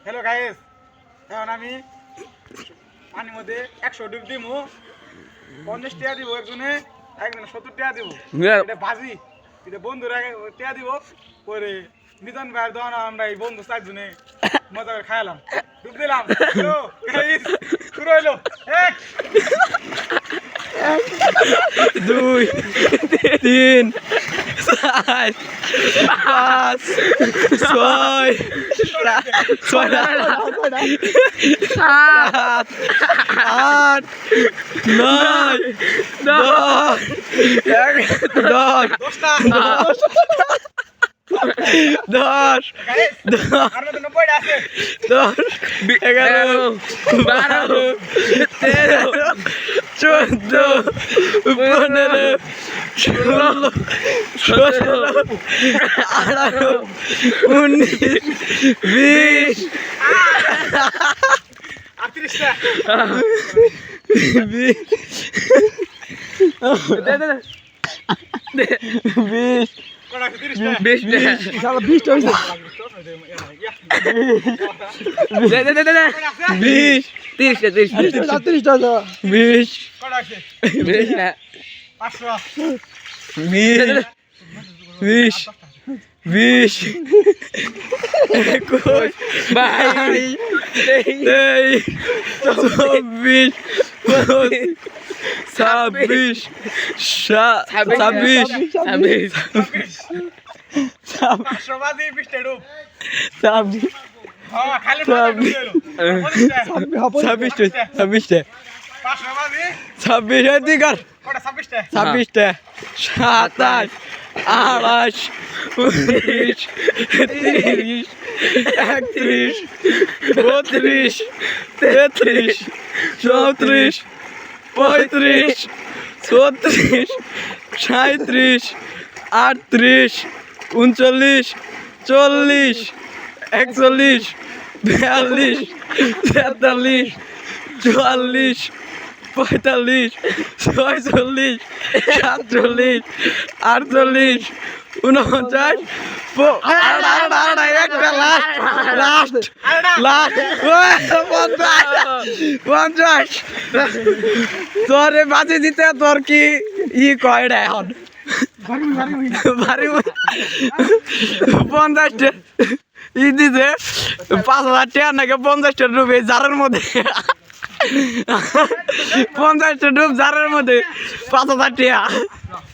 Hello guys, এখন আমি পানির মধ্যে 100 ডুব দিব, 50 টাকা দিব একজনে, 70 টাকা দিব। এটা বাজি, এটা বন্ধুরা টাকা দিব। পরে মিজান ভাইয়ের দোকানে আমরা এই বন্ধু 4 জনে মজা করে খাইলাম, ডুব দিলাম। হ্যালো গাইস, শুরু হইলো। 1 2 3 4 5 6 7 8 9 10 10 11 12 13 14 15 16 17 18 19 20 তোরে বাজি দিতে তোর কি ই কয় রে এখন 50 ই দিতে 5,000 টাকা নাকি 50 ডুবে জারের মধ্যে 50 ডুব জারের মধ্যে 5,000 টাকা।